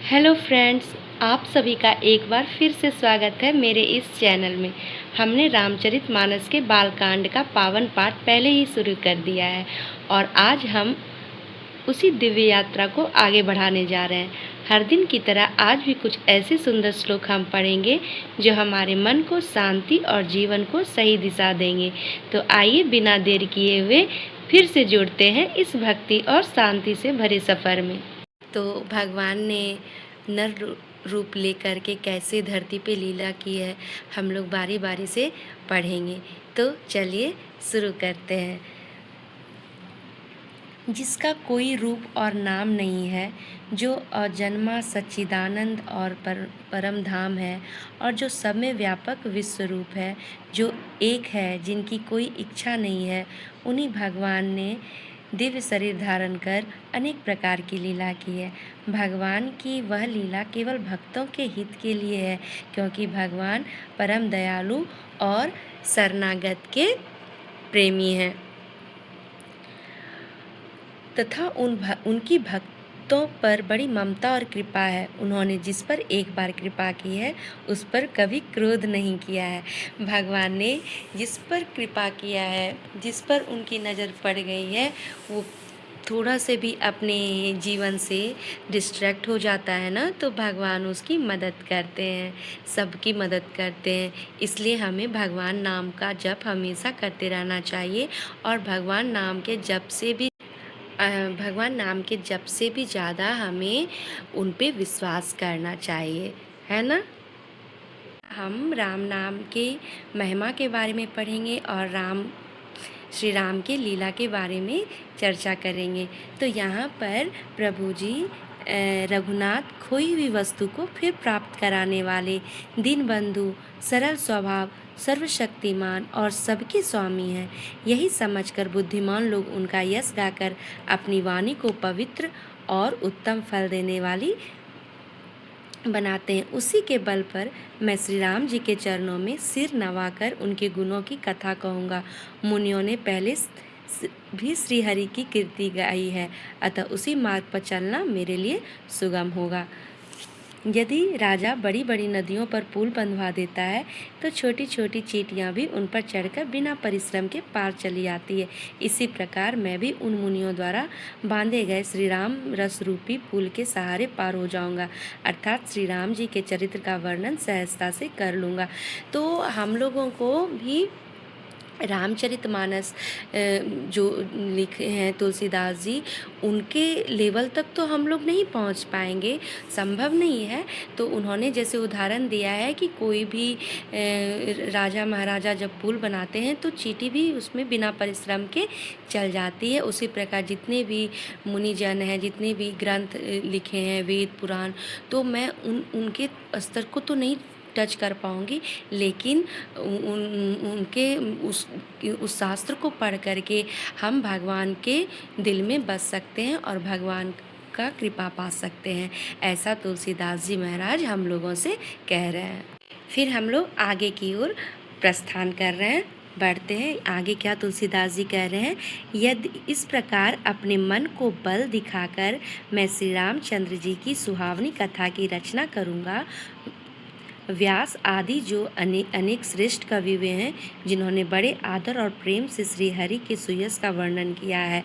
Hello friends, आप सभी का एक बार फिर से स्वागत है मेरे इस चैनल में। हमने रामचरितमानस के बालकांड का पावन पाठ पहले ही शुरू कर दिया है और आज हम उसी दिव्य यात्रा को आगे बढ़ाने जा रहे हैं। हर दिन की तरह आज भी कुछ ऐसे सुंदर श्लोक हम पढ़ेंगे जो हमारे मन को शांति और जीवन को सही दिशा देंगे। तो आइए बिना देर किए हुए फिर से जुड़ते हैं इस भक्ति और शांति से भरे सफ़र में। तो भगवान ने नर रूप लेकर के कैसे धरती पे लीला की है, हम लोग बारी बारी से पढ़ेंगे। तो चलिए शुरू करते हैं। जिसका कोई रूप और नाम नहीं है, जो अजन्मा सच्चिदानंद और परम धाम है, और जो सब में व्यापक विश्व रूप है, जो एक है, जिनकी कोई इच्छा नहीं है, उन्हीं भगवान ने दिव्य शरीर धारण कर अनेक प्रकार की लीला की है। भगवान की वह लीला केवल भक्तों के हित के लिए है, क्योंकि भगवान परम दयालु और शरणागत के प्रेमी हैं तथा उनकी भक्तों पर बड़ी ममता और कृपा है। उन्होंने जिस पर एक बार कृपा की है, उस पर कभी क्रोध नहीं किया है। भगवान ने जिस पर कृपा किया है, जिस पर उनकी नज़र पड़ गई है, वो थोड़ा से भी अपने जीवन से डिस्ट्रैक्ट हो जाता है ना, तो भगवान उसकी मदद करते हैं, सबकी मदद करते हैं। इसलिए हमें भगवान नाम का जप हमेशा करते रहना चाहिए और भगवान नाम के जप से भी ज़्यादा हमें उन पे विश्वास करना चाहिए, है ना। हम राम नाम के महिमा के बारे में पढ़ेंगे और श्री राम के लीला के बारे में चर्चा करेंगे। तो यहाँ पर प्रभु जी रघुनाथ खोई हुई वस्तु को फिर प्राप्त कराने वाले दीनबंधु, सरल स्वभाव, सर्वशक्तिमान और सबके स्वामी हैं। यही समझकर बुद्धिमान लोग उनका यश गाकर अपनी वाणी को पवित्र और उत्तम फल देने वाली बनाते हैं। उसी के बल पर मैं श्री राम जी के चरणों में सिर नवाकर उनके गुणों की कथा कहूँगा। मुनियों ने पहले भी श्री हरि की कीर्ति गाई है, अतः उसी मार्ग पर चलना मेरे लिए सुगम होगा। यदि राजा बड़ी बड़ी नदियों पर पुल बंधवा देता है, तो छोटी छोटी चींटियाँ भी उन पर चढ़कर बिना परिश्रम के पार चली आती है। इसी प्रकार मैं भी उन मुनियों द्वारा बांधे गए श्री राम रस रूपी पुल के सहारे पार हो जाऊंगा, अर्थात श्री राम जी के चरित्र का वर्णन सहजता से कर लूँगा। तो हम लोगों को भी रामचरितमानस जो लिखे हैं तुलसीदास जी, उनके लेवल तक तो हम लोग नहीं पहुंच पाएंगे, संभव नहीं है। तो उन्होंने जैसे उदाहरण दिया है कि कोई भी राजा महाराजा जब पुल बनाते हैं तो चींटी भी उसमें बिना परिश्रम के चल जाती है। उसी प्रकार जितने भी मुनिजन हैं, जितने भी ग्रंथ लिखे हैं, वेद पुराण, तो मैं उनके स्तर को तो नहीं टच कर पाऊँगी, लेकिन उनके उस शास्त्र को पढ़ करके हम भगवान के दिल में बस सकते हैं और भगवान का कृपा पा सकते हैं। ऐसा तुलसीदास जी महाराज हम लोगों से कह रहे हैं। फिर हम लोग आगे की ओर प्रस्थान कर रहे हैं, बढ़ते हैं। आगे क्या तुलसीदास जी कह रहे हैं, यदि इस प्रकार अपने मन को बल दिखाकर मैं श्री रामचंद्र जी की सुहावनी कथा की रचना करूँगा। व्यास आदि जो अनेक श्रेष्ठ कवि हुए हैं, जिन्होंने बड़े आदर और प्रेम से श्री हरि के सुयश का वर्णन किया है,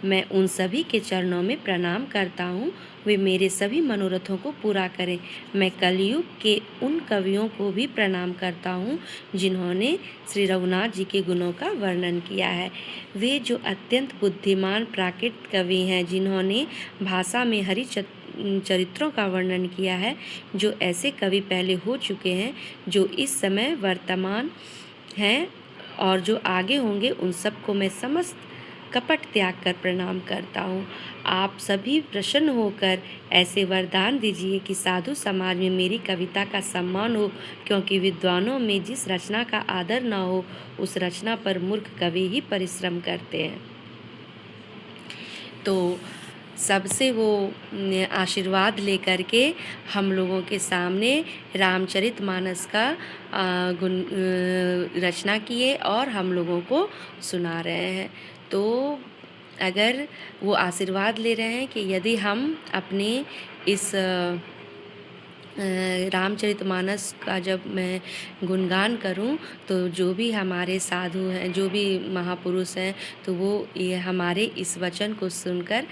मैं उन सभी के चरणों में प्रणाम करता हूँ। वे मेरे सभी मनोरथों को पूरा करें। मैं कलयुग के उन कवियों को भी प्रणाम करता हूँ जिन्होंने श्री रघुनाथ जी के गुणों का वर्णन किया है। वे जो अत्यंत बुद्धिमान प्राकृत कवि हैं, जिन्होंने भाषा में हरि चरित्रों का वर्णन किया है। जो ऐसे कवि पहले हो चुके हैं, जो इस समय वर्तमान हैं और जो आगे होंगे, उन सबको मैं समस्त कपट त्याग कर प्रणाम करता हूँ। आप सभी प्रसन्न होकर ऐसे वरदान दीजिए कि साधु समाज में मेरी कविता का सम्मान हो, क्योंकि विद्वानों में जिस रचना का आदर न हो, उस रचना पर मूर्ख कवि ही परिश्रम करते हैं। तो सबसे वो आशीर्वाद लेकर के हम लोगों के सामने रामचरितमानस का रचना किए और हम लोगों को सुना रहे हैं। तो अगर वो आशीर्वाद ले रहे हैं कि यदि हम अपने इस रामचरितमानस का जब मैं गुणगान करूं तो जो भी हमारे साधु हैं, जो भी महापुरुष हैं, तो वो ये हमारे इस वचन को सुनकर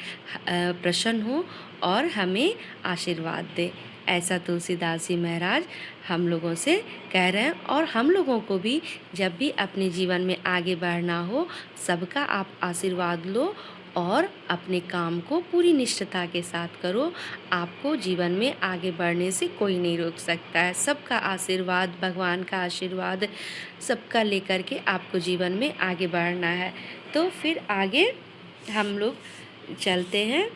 प्रसन्न हो और हमें आशीर्वाद दे। ऐसा तुलसीदास जी महाराज हम लोगों से कह रहे हैं। और हम लोगों को भी जब भी अपने जीवन में आगे बढ़ना हो, सबका आप आशीर्वाद लो और अपने काम को पूरी निष्ठता के साथ करो। आपको जीवन में आगे बढ़ने से कोई नहीं रोक सकता है। सबका आशीर्वाद, भगवान का आशीर्वाद सबका लेकर के आपको जीवन में आगे बढ़ना है। तो फिर आगे हम लोग चलते हैं।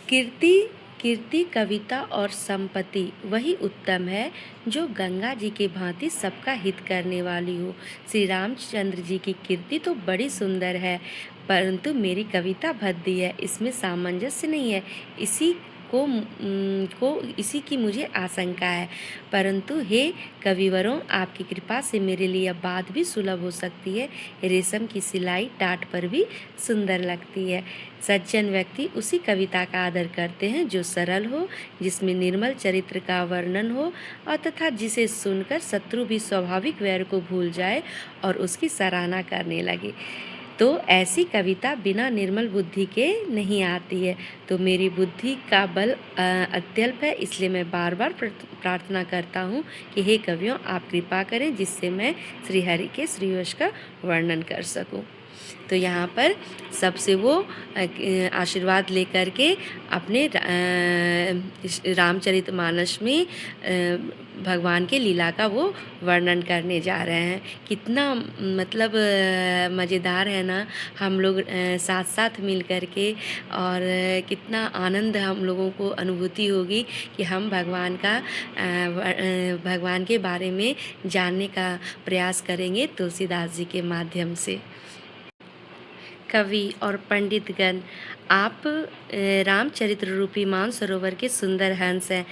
कीर्ति कीर्ति, कविता और संपत्ति वही उत्तम है जो गंगा जी की भांति सबका हित करने वाली हो। श्री रामचंद्र जी की कीर्ति तो बड़ी सुंदर है, परंतु मेरी कविता भद्दी है, इसमें सामंजस्य नहीं है। इसी की मुझे आशंका है। परंतु हे कविवरों, आपकी कृपा से मेरे लिए अब बात भी सुलभ हो सकती है। रेशम की सिलाई टाट पर भी सुंदर लगती है। सज्जन व्यक्ति उसी कविता का आदर करते हैं जो सरल हो, जिसमें निर्मल चरित्र का वर्णन हो और तथा जिसे सुनकर शत्रु भी स्वाभाविक वैर को भूल जाए और उसकी सराहना करने लगे। तो ऐसी कविता बिना निर्मल बुद्धि के नहीं आती है। तो मेरी बुद्धि का बल अत्यल्प है, इसलिए मैं बार बार प्रार्थना करता हूँ कि हे कवियों, आप कृपा करें जिससे मैं श्री हरि के श्रीयश का वर्णन कर सकूँ। तो यहाँ पर सबसे वो आशीर्वाद लेकर के अपने रामचरितमानस में भगवान के लीला का वो वर्णन करने जा रहे हैं। कितना मतलब मज़ेदार है ना, हम लोग साथ साथ मिल कर के, और कितना आनंद हम लोगों को अनुभूति होगी कि हम भगवान के बारे में जानने का प्रयास करेंगे तुलसीदास जी के माध्यम से। कवि और पंडितगण, आप रामचरित्र रूपी मानसरोवर के सुंदर हंस हैं।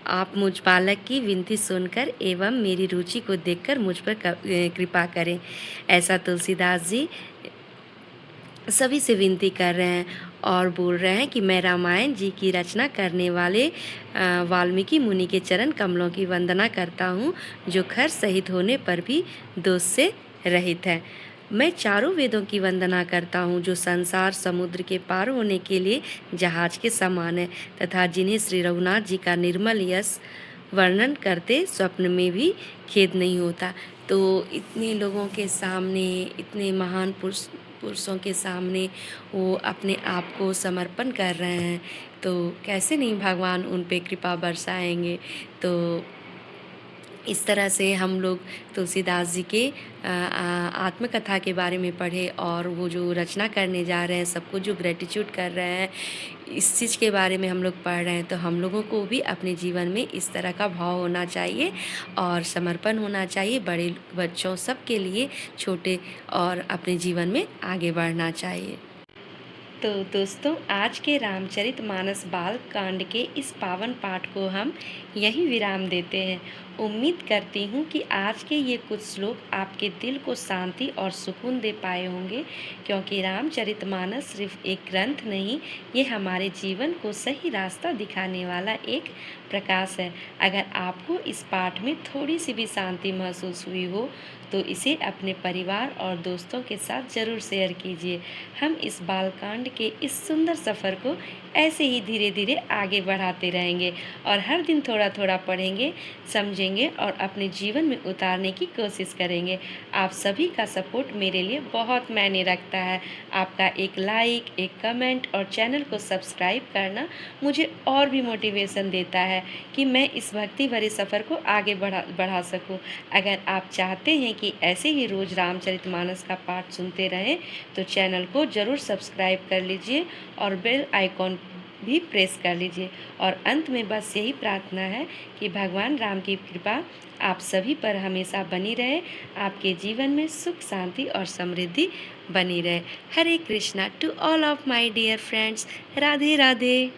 आप मुझ बालक की विनती सुनकर एवं मेरी रुचि को देखकर मुझ पर कृपा करें। ऐसा तुलसीदास जी सभी से विनती कर रहे हैं और बोल रहे हैं कि मैं रामायण जी की रचना करने वाले वाल्मीकि मुनि के चरण कमलों की वंदना करता हूँ, जो खर सहित होने पर भी दोष से रहित है। मैं चारों वेदों की वंदना करता हूँ, जो संसार समुद्र के पार होने के लिए जहाज के समान है, तथा जिन्हें श्री रघुनाथ जी का निर्मल यश वर्णन करते स्वप्न में भी खेद नहीं होता। तो इतने लोगों के सामने, इतने महान पुरुषों के सामने वो अपने आप को समर्पण कर रहे हैं, तो कैसे नहीं भगवान उन पे कृपा बरसाएंगे। तो इस तरह से हम लोग तुलसीदास जी के आत्मकथा के बारे में पढ़े, और वो जो रचना करने जा रहे हैं, सबको जो ग्रेटिट्यूड कर रहे हैं, इस चीज़ के बारे में हम लोग पढ़ रहे हैं। तो हम लोगों को भी अपने जीवन में इस तरह का भाव होना चाहिए और समर्पण होना चाहिए, बड़े बच्चों सब के लिए, छोटे, और अपने जीवन में आगे बढ़ना चाहिए। तो दोस्तों, आज के रामचरितमानस बाल कांड के इस पावन पाठ को हम यहीं विराम देते हैं। उम्मीद करती हूँ कि आज के ये कुछ श्लोक आपके दिल को शांति और सुकून दे पाए होंगे, क्योंकि रामचरितमानस सिर्फ एक ग्रंथ नहीं, ये हमारे जीवन को सही रास्ता दिखाने वाला एक प्रकाश है। अगर आपको इस पाठ में थोड़ी सी भी शांति महसूस हुई हो, तो इसे अपने परिवार और दोस्तों के साथ ज़रूर शेयर कीजिए। हम इस बालकांड के इस सुंदर सफ़र को ऐसे ही धीरे धीरे आगे बढ़ाते रहेंगे और हर दिन थोड़ा थोड़ा पढ़ेंगे, समझेंगे और अपने जीवन में उतारने की कोशिश करेंगे। आप सभी का सपोर्ट मेरे लिए बहुत मायने रखता है। आपका एक लाइक, एक कमेंट और चैनल को सब्सक्राइब करना मुझे और भी मोटिवेशन देता है कि मैं इस भक्ति भरे सफ़र को आगे बढ़ा सकूं। अगर आप चाहते हैं कि ऐसे ही रोज़ रामचरितमानस का पाठ सुनते रहें, तो चैनल को ज़रूर सब्सक्राइब कर लीजिए और बेल आइकॉन भी प्रेस कर लीजिए। और अंत में बस यही प्रार्थना है कि भगवान राम की कृपा आप सभी पर हमेशा बनी रहे, आपके जीवन में सुख, शांति और समृद्धि बनी रहे। Hare Krishna to all of my dear friends. Radhe Radhe.